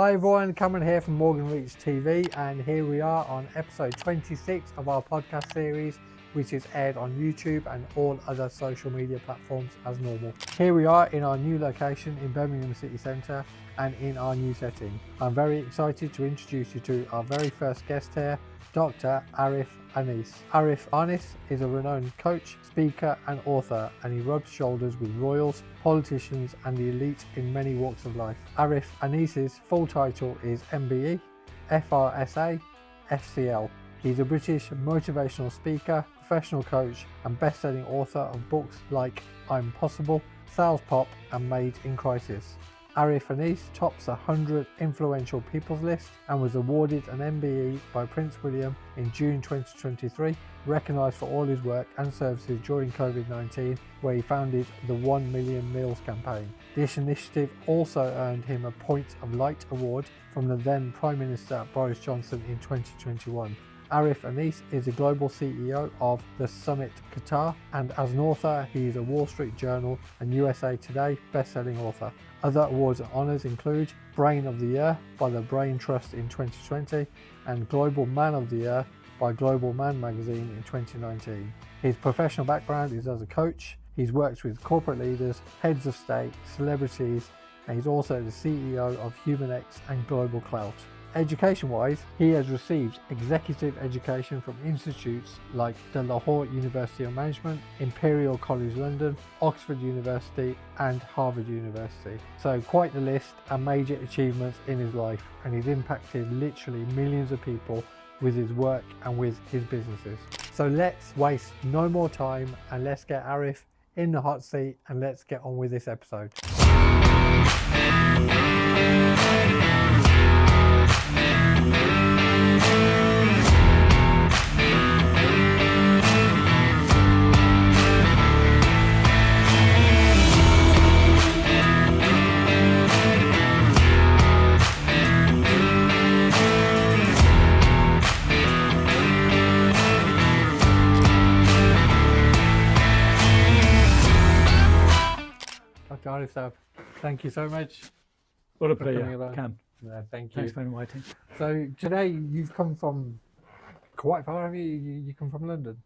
Hi everyone, Cameron here from Morgan Reach TV, and here we are on episode 26 of our podcast series, which is aired on YouTube and all other social media platforms as normal. Here we are in our new location in Birmingham City Centre and in our new setting. I'm very excited to introduce you to our very first guest here, Dr Arif Anis. Arif Anis is a renowned coach, speaker and author, and he rubs shoulders with royals, politicians and the elite in many walks of life. Arif Anis's full title is MBE, FRSA, FCL. He's a British motivational speaker, professional coach and best-selling author of books like I'm Possible, Sales Pop and Made in Crisis. Arif Anis tops 100 influential people's list and was awarded an MBE by Prince William in June 2023, recognised for all his work and services during COVID-19, where he founded the 1 Million Meals campaign. This initiative also earned him a Point of Light award from the then Prime Minister Boris Johnson in 2021. Arif Anis is the global CEO of The Summit Qatar, and as an author, he is a Wall Street Journal and USA Today best-selling author. Other awards and honours include Brain of the Year by the Brain Trust in 2020 and Global Man of the Year by Global Man magazine in 2019. His professional background is as a coach. He's worked with corporate leaders, heads of state, celebrities, and he's also the CEO of HumanX and Global Clout. Education-wise, he has received executive education from institutes like the Lahore University of Management, Imperial College London, Oxford University and Harvard University. So quite the list and major achievements in his life, and he's impacted literally millions of people with his work and with his businesses. So let's waste no more time and let's get Arif in the hot seat and let's get on with this episode. Dr Arif Saab, thank you so much. What a pleasure, Cam. Thank you. Thanks for inviting. So today you've come from quite far, have you? You come from London?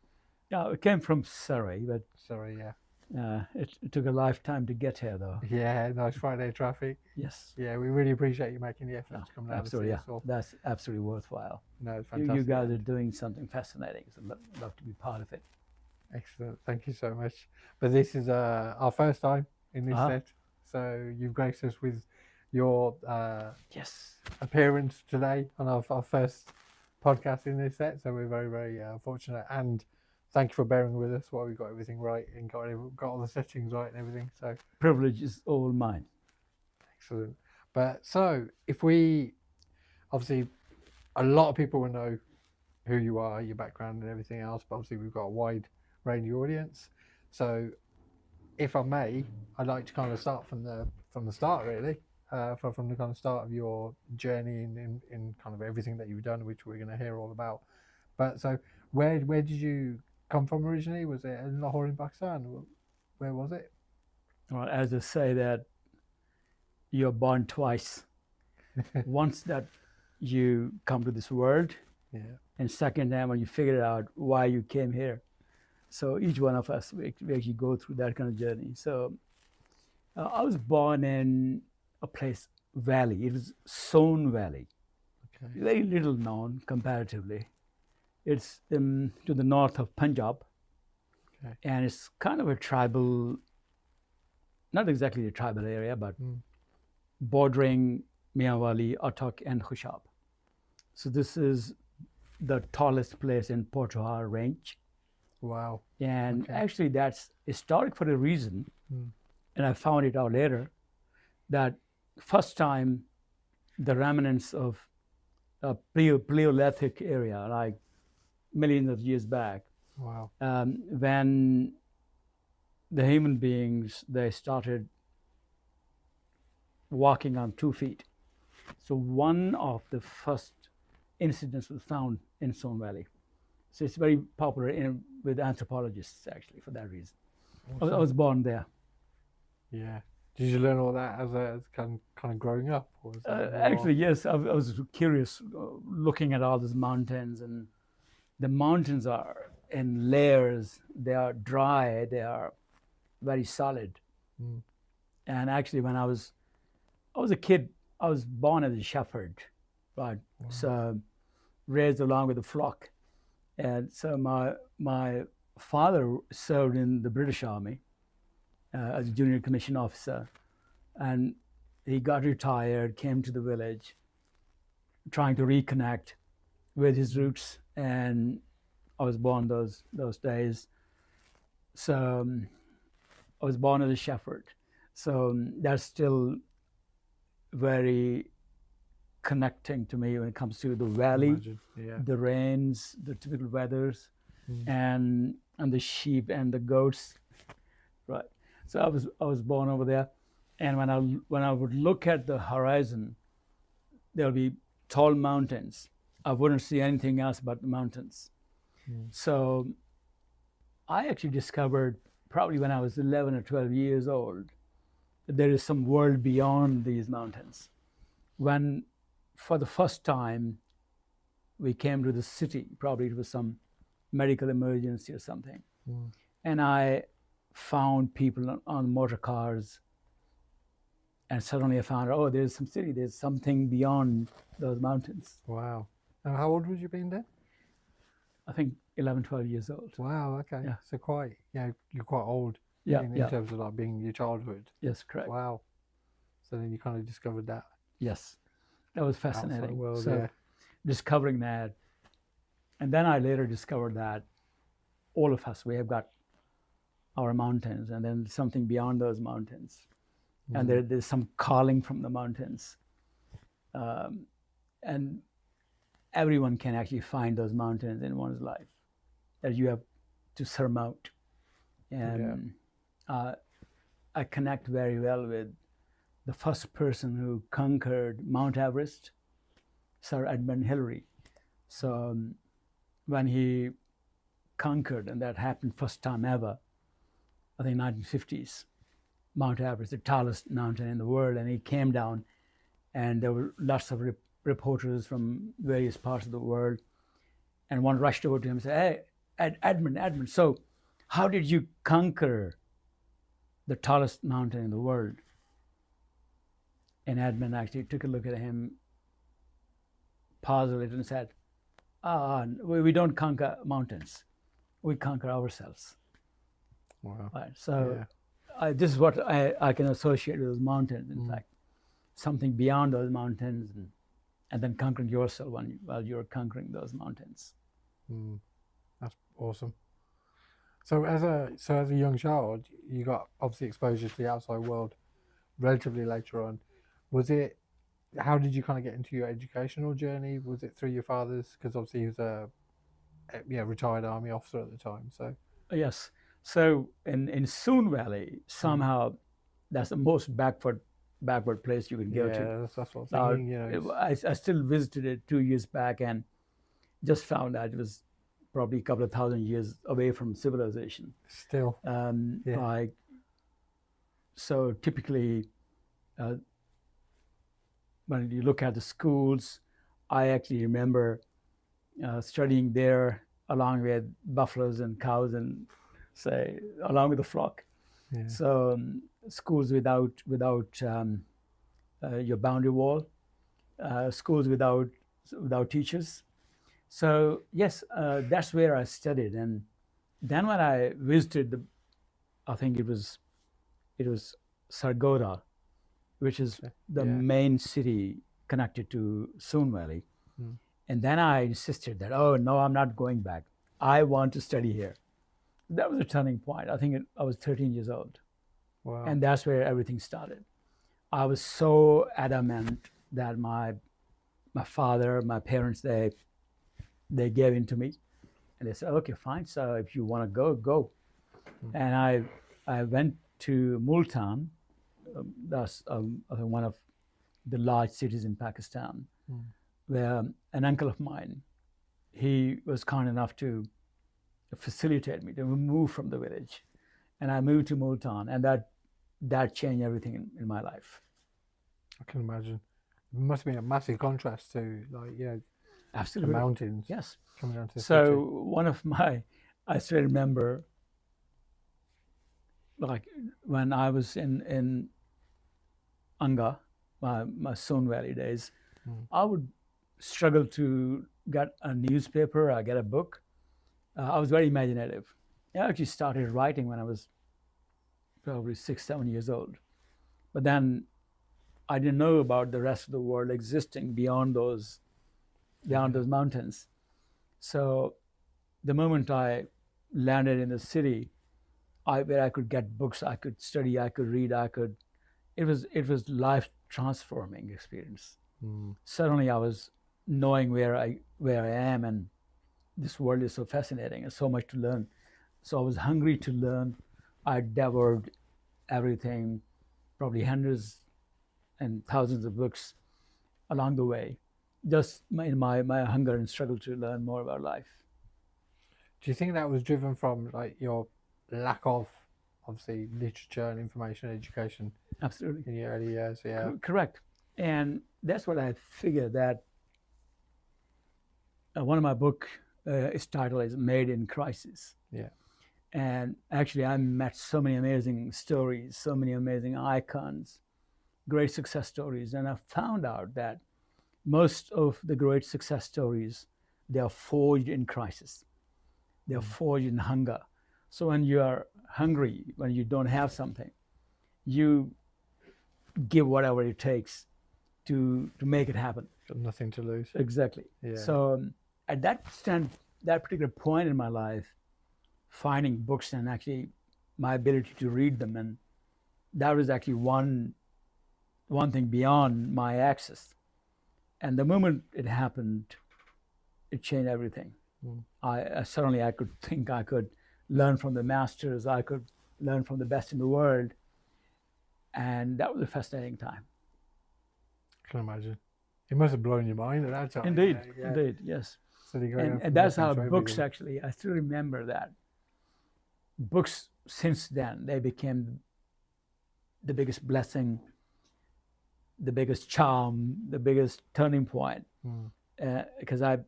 Yeah, I came from Surrey, but Sorry, yeah. it took a lifetime to get here, though. Yeah, nice Friday traffic. Yes. Yeah, we really appreciate you making the effort to come down Absolutely, and see us all. that's absolutely worthwhile. No, it's fantastic. You guys are doing something fascinating, so I'd love to be part of it. Excellent, thank you so much. But this is our first time in this set, so you've graced us with your Yes. appearance today on our first podcast in this set, so we're very, very fortunate, and thank you for bearing with us while we got everything right and got all the settings right and everything. So Privilege is all mine. excellent. But so if we, obviously a lot of people will know who you are, your background and everything else, but obviously we've got a wide range of audience. So if I may, I'd like to kind of start from the start, really, from the kind of start of your journey in kind of everything that you've done, which we're going to hear all about. But so where did you come from originally? Was it in Lahore in Pakistan? Where was it? Well, as they say that you're born twice. Once that you come to this world, Yeah. and second time when you figure out why you came here. So each one of us, we actually go through that kind of journey. So I was born in a place, Valley. It was Son Valley. Okay. Very little known comparatively. It's to the north of Punjab. Okay. And it's kind of a tribal, not exactly a tribal area, but bordering Mianwali, Attock and Khushab. So this is the tallest place in Potawar range. Wow. And Okay. actually that's historic for a reason. And I found it out later that first time the remnants of a Paleolithic area, like millions of years back, Wow. when the human beings, they started walking on 2 feet. So one of the first incidents was found in Son Valley. So it's very popular with anthropologists, actually, for that reason. Awesome. I was born there. Yeah. Did you learn all that as kind of growing up, or was that more? Actually, yes. I was curious, looking at all these mountains, and the mountains are in layers. They are dry. They are very solid. Mm. And actually, when I was a kid, I was born as a shepherd, right? Wow. So raised along with the flock. And so my father served in the British Army as a junior commissioned officer, and he got retired, came to the village, trying to reconnect with his roots. And I was born those days. So I was born as a shepherd. So that's still very connecting to me when it comes to the valley, the rains, the typical weathers, and the sheep and the goats, right? So I was born over there, and when I would look at the horizon, there'll be tall mountains. I wouldn't see anything else but the mountains. So I actually discovered, probably when I was 11 or 12 years old, that there is some world beyond these mountains. When for the first time we came to the city, probably it was some medical emergency or something, and I found people on motor cars, and suddenly I found, oh, there's some city, there's something beyond those mountains. Wow. And how old would you been then? I think 11, 12 years old. Wow, okay. Yeah. So quite, you're quite old in terms of like being your childhood. Yes, correct. Wow. So then you kind of discovered that. Yes, that was fascinating. World, so discovering that, and then I later discovered that all of us, we have got our mountains, and then something beyond those mountains, and there's some calling from the mountains, and everyone can actually find those mountains in one's life that you have to surmount. And I connect very well with the first person who conquered Mount Everest, Sir Edmund Hillary. So when he conquered, and that happened first time ever, I think 1950s, Mount Everest, the tallest mountain in the world, and he came down, and there were lots of reporters from various parts of the world, and one rushed over to him and said, "Hey, Edmund, so how did you conquer the tallest mountain in the world?" And Edmund actually took a look at him, paused a little, and said, we don't conquer mountains, we conquer ourselves. Wow. Right. So this is what I can associate with those mountains, in fact, something beyond those mountains, and then conquering yourself while you're conquering those mountains. That's awesome. So as a young child, you got obviously exposure to the outside world relatively later on. How did you kind of get into your educational journey? Was it through your father's? Because obviously he was a retired army officer at the time. So yes. So in Soon Valley, somehow that's the most backward place you can go to. Yeah, that's what I'm thinking. I still visited it 2 years back and just found out it was probably a couple of thousand years away from civilization. Still. So typically, when you look at the schools, I actually remember studying there along with buffaloes and cows, and along with the flock. Yeah. So schools without your boundary wall, schools without teachers. So yes, that's where I studied. And then when I visited I think it was Sargodha, which is the main city connected to Soon Valley. And then I insisted that, oh no, I'm not going back. I want to study here. That was a turning point. I think I was 13 years old. Wow. And that's where everything started. I was so adamant that my father, my parents, they gave in to me. And they said, okay, fine. So if you want to go, go. And I went to Multan. That's one of the large cities in Pakistan, where an uncle of mine, he was kind enough to facilitate me to move from the village. And I moved to Multan, and that changed everything in my life. I can imagine. It must have been a massive contrast to, like, the Absolutely. mountains. Yes. Coming down to the So city. one of I still remember, like when I was in Anga, my Son Valley days, I would struggle to get a newspaper or get a book. I was very imaginative. I actually started writing when I was probably 6, 7 years old. But then I didn't know about the rest of the world existing beyond those mountains. So the moment I landed in the city, where I could get books, I could study, I could read, it was life transforming experience. Suddenly I was knowing where I am, and this world is so fascinating and so much to learn. So I was hungry to learn. I devoured everything, probably hundreds and thousands of books along the way, just in my hunger and struggle to learn more about life. Do you think that was driven from, like, your lack of, obviously, literature and information education Absolutely. in your early years? Yeah. Correct. And that's what I figured, that one of my book, its title is Made in Crisis. Yeah. And actually I met so many amazing stories, so many amazing icons, great success stories. And I found out that most of the great success stories, they are forged in crisis. They are forged in hunger. So when you are hungry, when you don't have something, you give whatever it takes to make it happen. Got nothing to lose. Exactly. Yeah. So at that particular point in my life, finding books and actually my ability to read them, and that was actually one thing beyond my access. And the moment it happened, it changed everything. I suddenly I could think, I could learn from the masters, I could learn from the best in the world, and that was a fascinating time. I can imagine. It must have blown your mind at that time. Indeed, indeed, yes. So and that's how books actually, I still remember that. Books since then, they became the biggest blessing, the biggest charm, the biggest turning point. Because I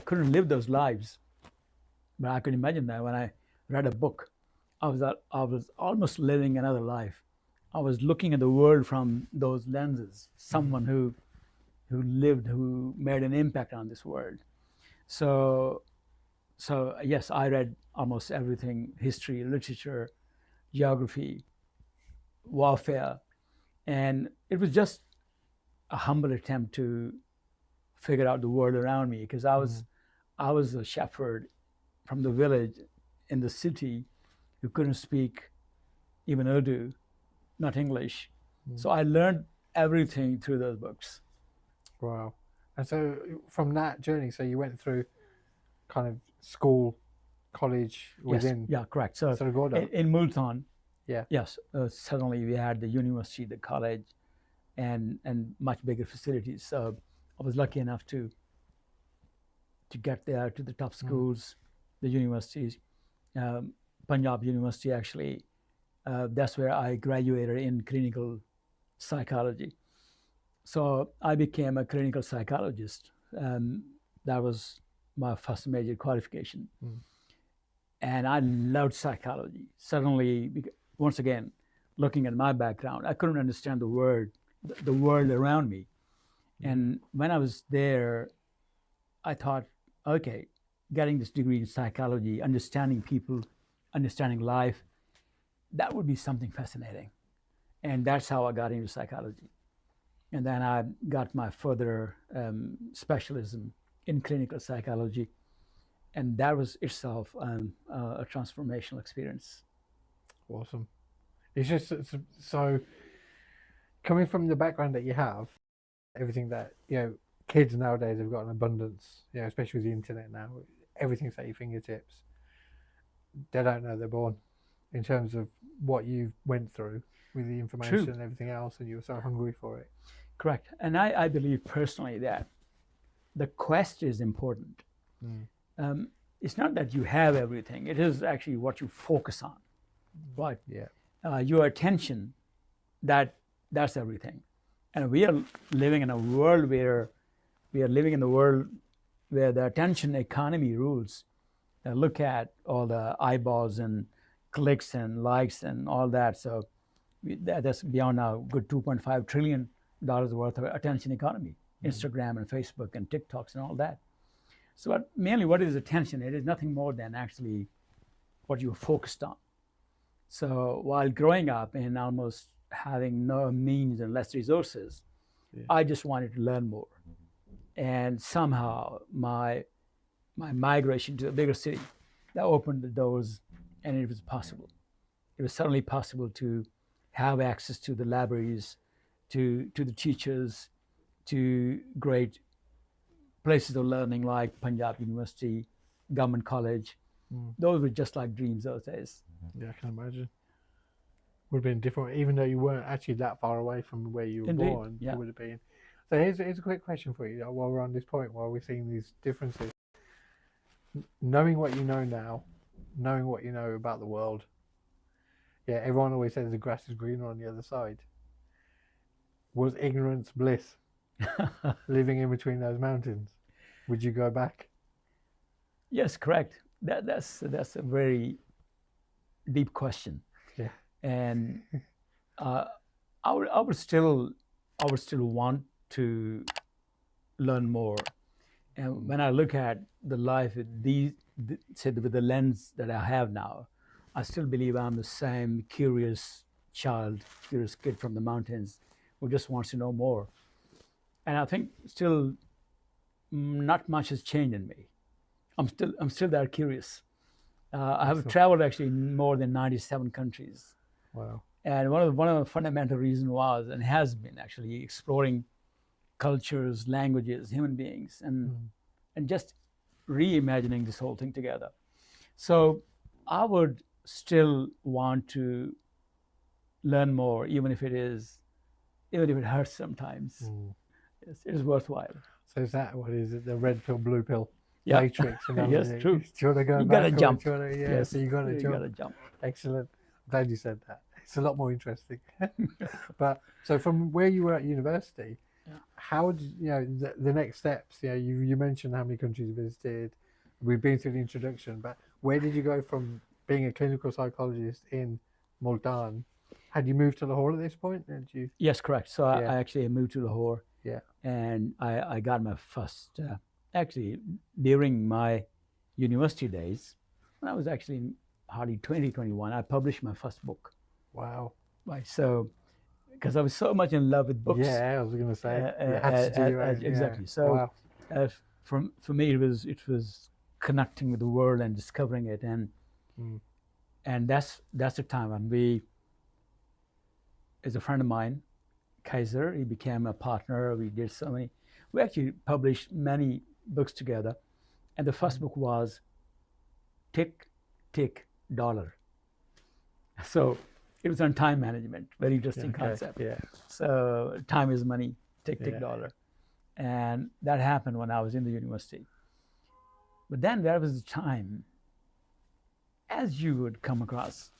couldn't live those lives, but I could imagine that when I read a book, I was almost living another life. I was looking at the world from those lenses, someone who lived, who made an impact on this world. So yes, I read almost everything: history, literature, geography, warfare, and it was just a humble attempt to figure out the world around me, because I was a shepherd from the village in the city who couldn't speak even Urdu, not English. So I learned everything through those books. Wow. And so from that journey, so you went through kind of school, college within. Yes, yeah, correct. So Sargodha. in Multan, Yeah. yes, suddenly we had the university, the college, and much bigger facilities. So I was lucky enough to get there, to the top schools, the universities. Punjab University, actually, that's where I graduated in clinical psychology. So I became a clinical psychologist. That was my first major qualification. And I loved psychology. Suddenly, once again, looking at my background, I couldn't understand the world around me. And when I was there, I thought, okay, getting this degree in psychology, understanding people, understanding life, that would be something fascinating. And that's how I got into psychology. And then I got my further specialism in clinical psychology. And that was itself a transformational experience. Awesome. It's just so, coming from the background that you have, everything that, kids nowadays have got an abundance, especially with the internet now, everything's at your fingertips. They don't know they're born, in terms of what you went through with the information and everything else, and you were so hungry for it. Correct. And I believe personally that the quest is important. It's not that you have everything, it is actually what you focus on. Right. Yeah. your attention, that's everything. And we are living in a world where the attention economy rules. Look at all the eyeballs and clicks and likes and all that. So that's beyond a good $2.5 trillion worth of attention economy. Instagram and Facebook and TikToks and all that. So mainly, what is attention? It is nothing more than actually what you're focused on. So while growing up and almost having no means and less resources, I just wanted to learn more. And somehow my migration to a bigger city, that opened the doors, and it was possible. It was suddenly possible to have access to the libraries, to the teachers, to great places of learning like Punjab University, Government College. Those were just like dreams those days. Yeah, I can imagine. Would have been different, even though you weren't actually that far away from where you were Indeed, born. yeah. It would have been. So here's a quick question for you, while we're on this point, while we're seeing these differences. Knowing what you know now, knowing what you know about the world, everyone always says the grass is greener on the other side. Was ignorance bliss? Living in between those mountains, would you go back? Yes, correct. That's a very deep question. Yeah. And I would still want to learn more. And when I look at the life with with the lens that I have now, I still believe I'm the same curious kid from the mountains who just wants to know more. And I think still not much has changed in me. I'm still that curious. I have traveled actually in more than 97 countries. Wow. And one of the fundamental reasons was, and has been, actually exploring cultures, languages, human beings, and just reimagining this whole thing together. So I would still want to learn more, even if it hurts sometimes. It is worthwhile. So is that, what is it, the red pill, blue pill matrix? Yes, true. Do you want to go you back? Gotta jump. Yes, so you got to jump. Excellent. I'm glad you said that. It's a lot more interesting. But so from where you were at university, how did the next steps? You mentioned how many countries you visited. We've been through the introduction, but where did you go from being a clinical psychologist in Multan? Had you moved to Lahore at this point? Yes, correct. So I actually moved to Lahore. Yeah. And I got my first, actually, during my university days, when I was actually hardly 20, 21, I published my first book. Wow. Right. So, because I was so much in love with books. Yeah, I was going to say. You had to do it. Exactly. So, for me, it was connecting with the world and discovering it, and that's the time when as a friend of mine, Kaiser, he became a partner. We actually published many books together, and the first book was Tick, Tick, Dollar. So it was on time management, very interesting concept. Yeah. So time is money, tick, tick, dollar. And that happened when I was in the university. But then there was a time, as you would come across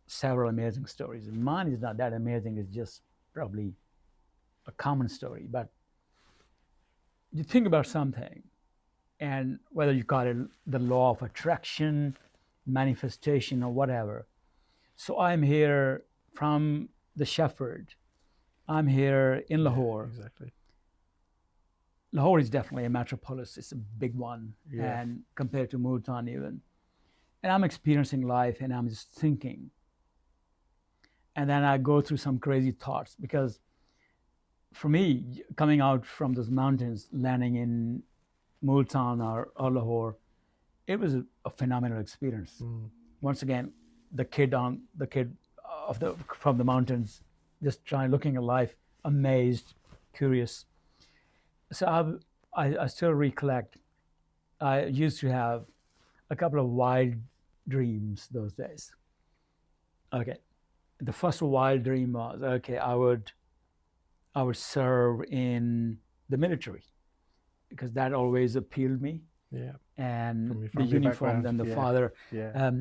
several amazing stories, and mine is not that amazing, it's just probably a common story, but you think about something, and whether you call it the law of attraction, manifestation, or whatever. So I'm here from the Shepherd. I'm here in Lahore. Exactly. Lahore is definitely a metropolis. It's a big one, and compared to Multan even. And I'm experiencing life, and I'm just thinking. And then I go through some crazy thoughts, because for me, coming out from those mountains, landing in Multan or Lahore, it was a phenomenal experience. Once again, the kid from the mountains, just looking at life, amazed, curious. So I still recollect, I used to have a couple of wild dreams those days. Okay, the first wild dream was, I would serve in the military, because that always appealed me. Yeah. And the uniform and the father. Yeah.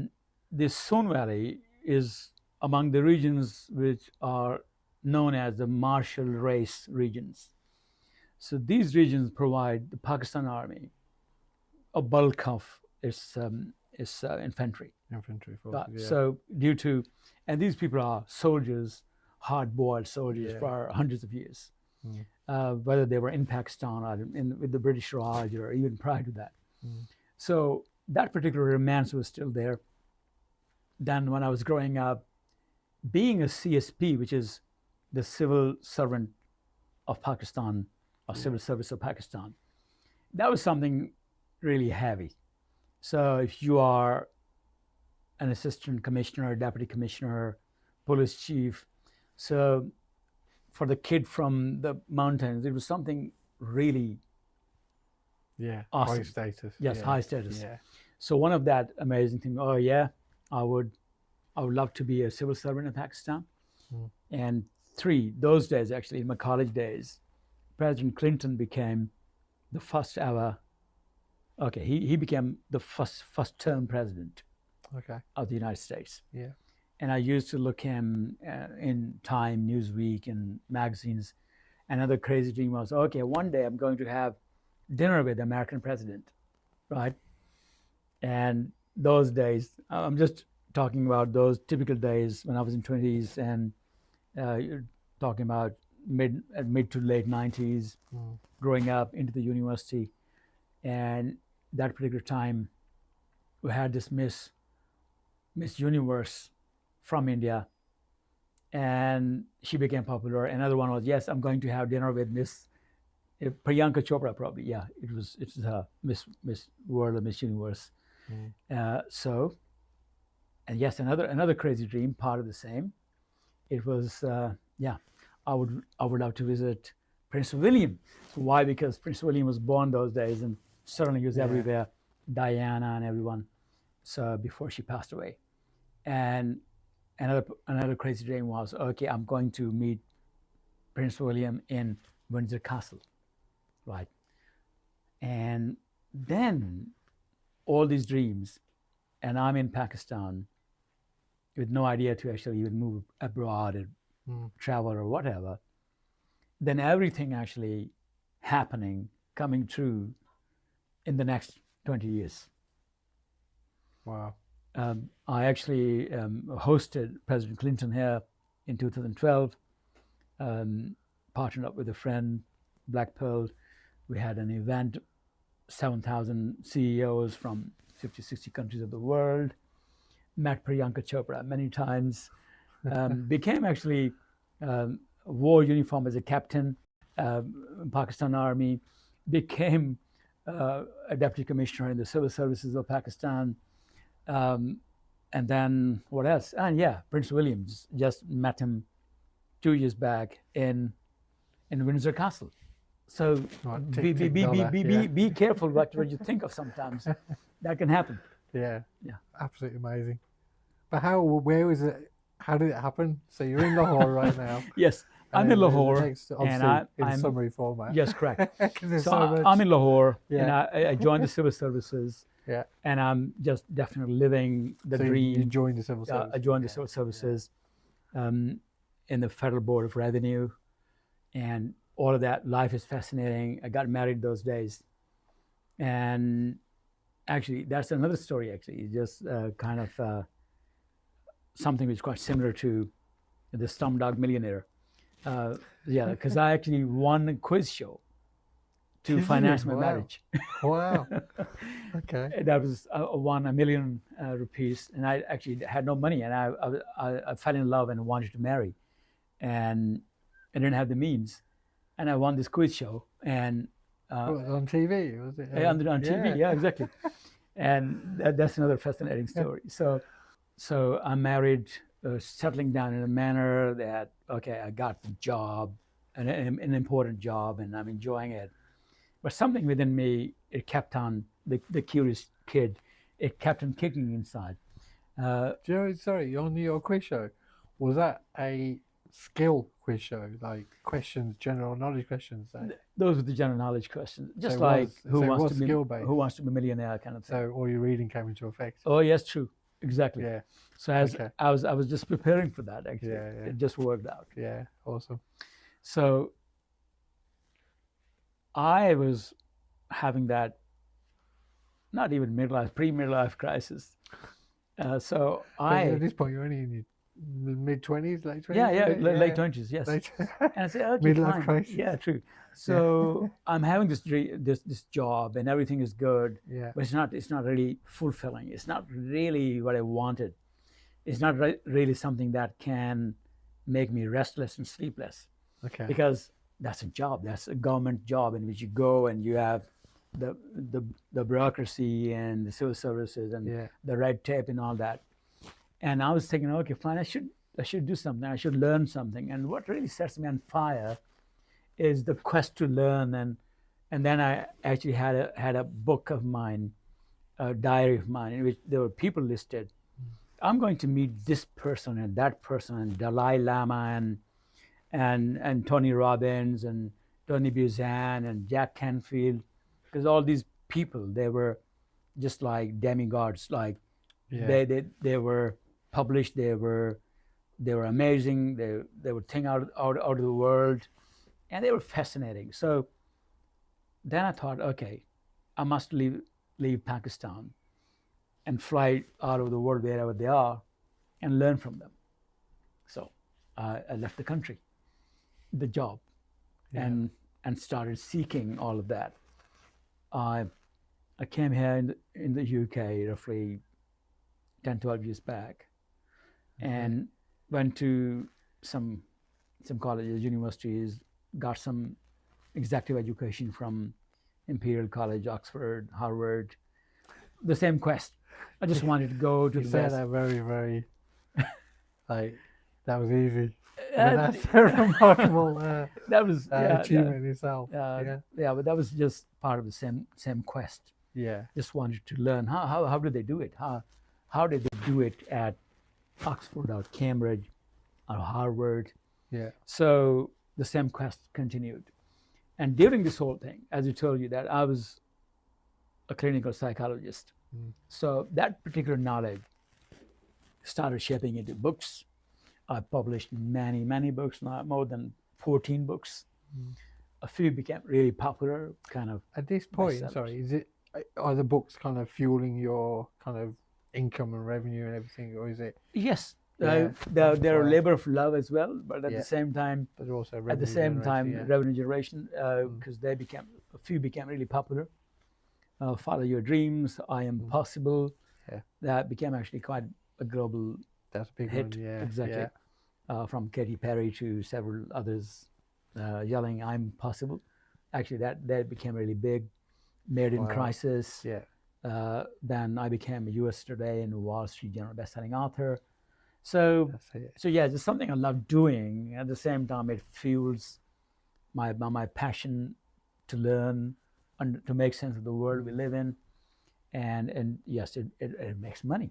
This Son Valley is among the regions which are known as the martial race regions. So these regions provide the Pakistan Army a bulk of its infantry. Infantry forces, yeah. So and these people are soldiers, hard-boiled soldiers for hundreds of years, whether they were in Pakistan or with the British Raj or even prior to that. So that particular romance was still there. Then when I was growing up, being a CSP, which is the civil servant of Pakistan, or civil service of Pakistan, that was something really heavy. So if you are an assistant commissioner, deputy commissioner, police chief, so for the kid from the mountains, it was something really awesome. High status. Yes, high status. Yeah. So one of that amazing thing, I would love to be a civil servant in Pakistan. And those days, actually, in my college days, President Clinton became the first ever, he became the first term president of the United States. Yeah. And I used to look him in Time, Newsweek, and magazines. Another crazy dream was, one day I'm going to have dinner with the American president, right? And those days, I'm just talking about those typical days when I was in 20s, and you're talking about mid to late 90s, growing up into the university. And that particular time, we had this Miss Universe from India, and she became popular. Another one was, yes, I'm going to have dinner with Miss Priyanka Chopra, probably. Yeah, it's Miss World or Miss Universe. And yes, another crazy dream, part of the same. It was, I would love to visit Prince William. So why? Because Prince William was born those days, and certainly he was everywhere, Diana and everyone. So before she passed away. And another crazy dream was, I'm going to meet Prince William in Windsor Castle, right? And then all these dreams, and I'm in Pakistan with no idea to actually even move abroad and travel or whatever. Then everything actually coming true in the next 20 years. Wow. I actually hosted President Clinton here in 2012, partnered up with a friend, Black Pearl. We had an event, 7,000 CEOs from 50, 60 countries of the world, met Priyanka Chopra many times, became actually wore uniform as a captain, Pakistan Army, became a deputy commissioner in the civil services of Pakistan. And then what else? And Prince William's, just met him 2 years back in Windsor Castle. So be careful what you think of sometimes. That can happen. Yeah. Absolutely amazing. But where is it? How did it happen? So you're in Lahore right now. Yes, I'm in Lahore. And in summary format. Yes, correct. I'm in Lahore, and I joined the civil services. Yeah. And I'm just definitely living the dream. You joined the civil services. I joined the civil services in the Federal Board of Revenue, and all of that. Life is fascinating. I got married those days. And actually, that's another story, actually. Just kind of something which is quite similar to the Slumdog Millionaire. Because I actually won a quiz show to finance my marriage. Wow. Okay. That was won $1 million rupees, and I actually had no money, and I fell in love and wanted to marry, and I didn't have the means, and I won this quiz show, and on TV, was it? On TV, yeah, exactly. And that's another fascinating story. So I'm married, settling down in a manner that I got the job, an important job, and I'm enjoying it. But something within me, it kept on, the curious kid, it kept on kicking inside. Sorry, on your quiz show, was that a skill quiz show, like questions, general knowledge questions? Those were the general knowledge questions, just so like who wants to be a millionaire kind of thing. So all your reading came into effect. Oh yes, true. exactly. Yeah. So as Okay. I was just preparing for that, actually. Yeah, yeah. It just worked out. Yeah. Awesome. So I was having that, not even pre-midlife crisis. So But at I, this point, you're only in your mid-20s, late 20s, yeah, isn't it? late 20s, yes. Late. And I said, okay, Midlife fine. crisis. Yeah, true. Yeah. So I'm having this job and everything is good, Yeah. but it's not really fulfilling. It's not really what I wanted. It's not really something that can make me restless and sleepless, Okay. because that's a job. That's a government job in which you go and you have the the bureaucracy and the civil services and Yeah. the red tape and all that. And I was thinking, okay, fine, I should do something. I should learn something. And what really sets me on fire is the quest to learn. And then I actually had a book of mine, a diary of mine, in which there were people listed. I'm going to meet this person and that person and Dalai Lama and Tony Robbins and Tony Buzan and Jack Canfield, because all these people, they were just like demigods. Like Yeah. they were published. They were amazing. They were thing out of the world, and they were fascinating. So then I thought, okay, I must leave Pakistan and fly out of the world wherever they are and learn from them. So I left the country, the job, Yeah. and started seeking all of that. I came here in the UK roughly 10, 12 years back, and went to some colleges, universities, got some executive education from Imperial College, Oxford, Harvard. The same quest. I just wanted to go to You the say best. that very, very, like, that was easy. But that's a remarkable That was achievement in itself. yeah, but that was just part of the same quest. Yeah. Just wanted to learn how did they do it? How did they do it at Oxford or Cambridge or Harvard? Yeah. So the same quest continued. And during this whole thing, as I told you, that I was a clinical psychologist. So that particular knowledge started shaping into books. I published many books, not more than 14 books. A few became really popular, kind of. At this point, bestsellers. sorry, are the books kind of fueling your kind of income and revenue and everything, or is it? Yes, Yeah. they're a Wow. labor of love as well, but at Yeah. the same time, But also at the same time, yeah. revenue generation, because a few became really popular. Follow Your Dreams, I Am Possible. Yeah. That became actually quite a global That's a big hit. one. Yeah. Exactly. Yeah. From Katy Perry to several others yelling, I'm possible. Actually, that became really big. Made in Wow. Crisis. Yeah. Then I became a US Today and Wall Street Journal bestselling author. So, That's it. so yeah, it's something I love doing. At the same time, it fuels my passion to learn and to make sense of the world we live in. And yes, it makes money.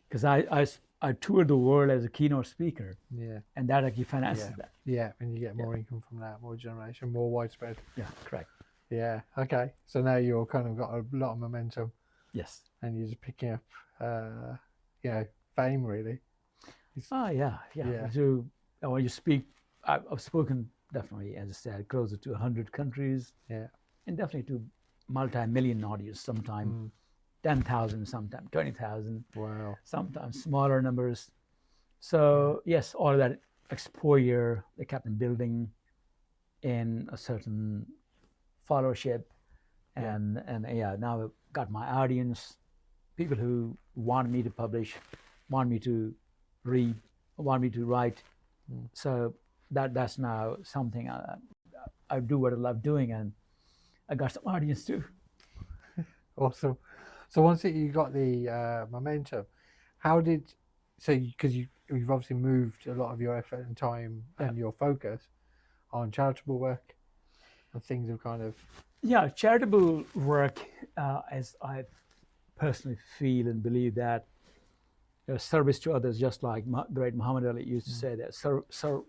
Because I toured the world as a keynote speaker, Yeah. and that actually finances Yeah. that. Yeah. And you get more income from that, more generation, more widespread. Yeah, correct. Yeah. Okay. So now you're kind of got a lot of momentum, Yes. and you're just picking up, fame really. Oh yeah. Yeah. So when you speak, I've spoken definitely, as I said, closer to 100 countries. Yeah. And definitely to multi-million audience. Sometime 10,000, sometime 20,000. Wow. Sometimes smaller numbers. So yes, all of that exposure they kept building in a certain followership, and yeah, now I've got my audience, people who want me to publish, want me to read, want me to write. So that's now something I do what I love doing, and I got some audience too. Awesome. So once you got the momentum, because you've obviously moved a lot of your effort and time and your focus on charitable work, and things have kind of Charitable work, as I personally feel and believe that service to others, just like great Muhammad Ali used to say, that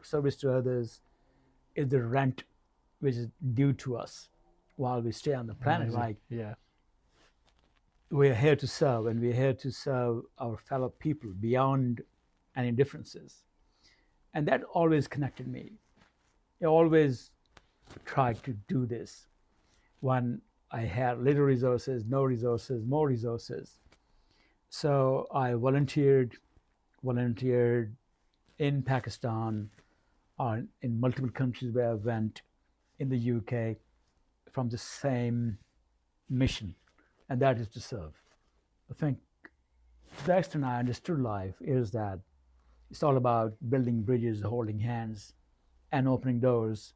service to others is the rent which is due to us while we stay on the planet. amazing. Like, Yeah. we're here to serve, and we're here to serve our fellow people beyond any differences. And that always connected me. I always tried to do this when I had little resources, no resources, more resources. So I volunteered in Pakistan, or in multiple countries where I went, in the UK, from the same mission, and that is to serve. I think the extent I understood life is that it's all about building bridges, holding hands, and opening doors,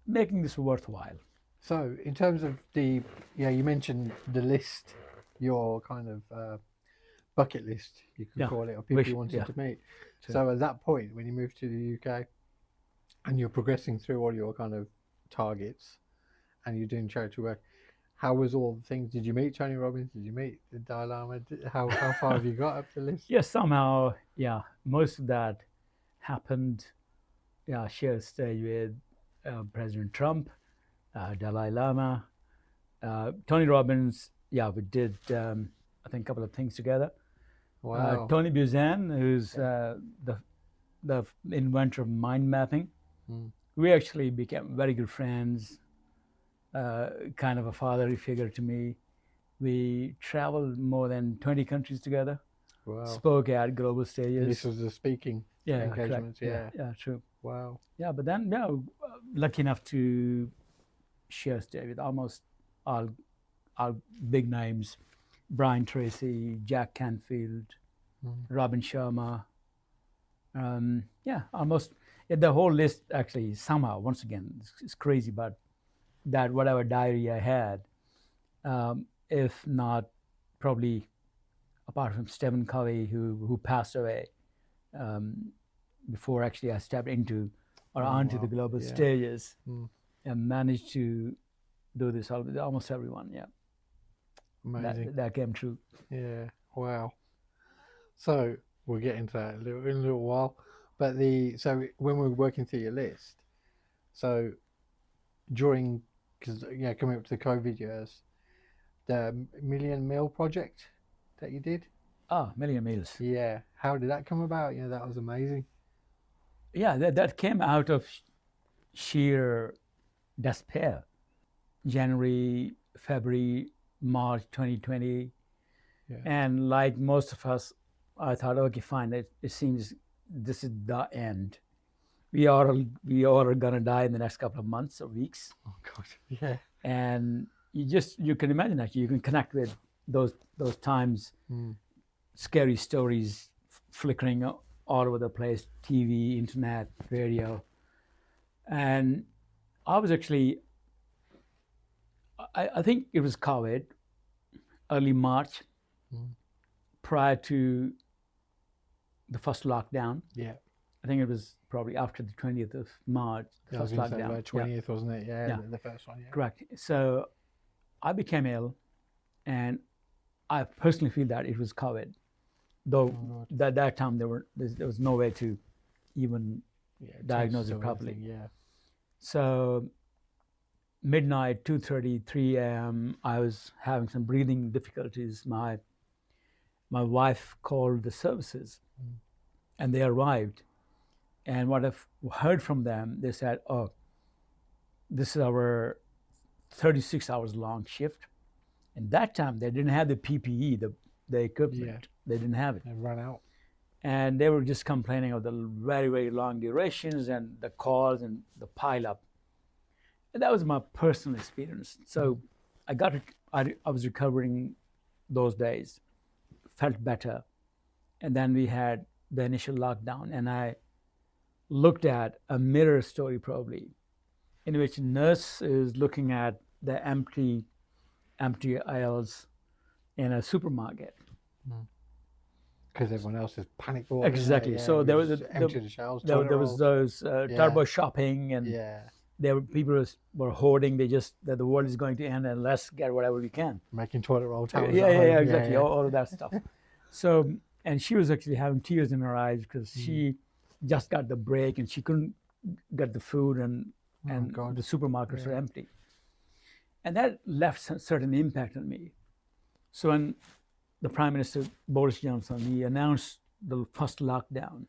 making this worthwhile. So, in terms of you mentioned the list, your kind of bucket list, you could call it, of people you wanted to meet. Sure. So, at that point, when you moved to the UK and you're progressing through all your kind of targets and you're doing charity work, how was all the things? Did you meet Tony Robbins? Did you meet the Dalai Lama? How far have you got up the list? Yes, somehow, most of that happened. I shared a stage with President Trump, Dalai Lama, Tony Robbins. Yeah, we did, I think, a couple of things together. Wow. Tony Buzan, who's the inventor of mind mapping. We actually became very good friends, kind of a fatherly figure to me. We traveled more than 20 countries together. Wow. Spoke at global stages. This was the speaking engagements. Yeah, true. Wow. Yeah, but then lucky enough to share stage with almost all big names: Brian Tracy, Jack Canfield, Robin Sharma. Almost the whole list. Actually, somehow, once again, it's crazy, but that whatever diary I had, if not probably apart from Stephen Covey, who passed away before actually I stepped into or onto the global stages, and managed to do this with almost everyone. Yeah, amazing. That came true. Yeah, wow. So we'll get into that in a little while. But so when we were working through your list, so during, because coming up to the COVID years, the Million Meal Project that you did. Million Meals. Yeah. How did that come about? That was amazing. Yeah, that came out of sheer despair. January, February, March 2020. Yeah. And like most of us, I thought, okay, fine, it seems this is the end. We all are gonna die in the next couple of months or weeks. Oh God, yeah. And you can imagine, actually, you can connect with those times, scary stories flickering all over the place, TV, internet, radio. And I was actually, I think it was COVID, early March, prior to the first lockdown. Yeah. I think it was probably after the 20th of March, the first lockdown. About 20th, wasn't it? Yeah, the first one. Yeah. Correct. So I became ill, and I personally feel that it was COVID. Though that time there was no way to even diagnose it properly. Yeah. So midnight, 2:30, 3 a.m., I was having some breathing difficulties. My wife called the services, and they arrived. And what I've heard from them, they said, "Oh, this is our 36 hours long shift." And that time they didn't have the PPE, the equipment. Yeah. They didn't have it. They ran out. And they were just complaining of the very, very long durations and the calls and the pile up. And that was my personal experience. So I was recovering those days, felt better. And then we had the initial lockdown, and I looked at a mirror story probably, in which a nurse is looking at the empty aisles in a supermarket. Because everyone else is panic bought. Exactly. Yeah, so there was empty the shelves. There was those turbo shopping, and people were hoarding. The world is going to end, and let's get whatever we can. Making toilet roll towels. Yeah, exactly. All of that stuff. So, and she was actually having tears in her eyes because she just got the break and she couldn't get the food, and the supermarkets were empty. And that left a certain impact on me. So when the Prime Minister Boris Johnson, he announced the first lockdown,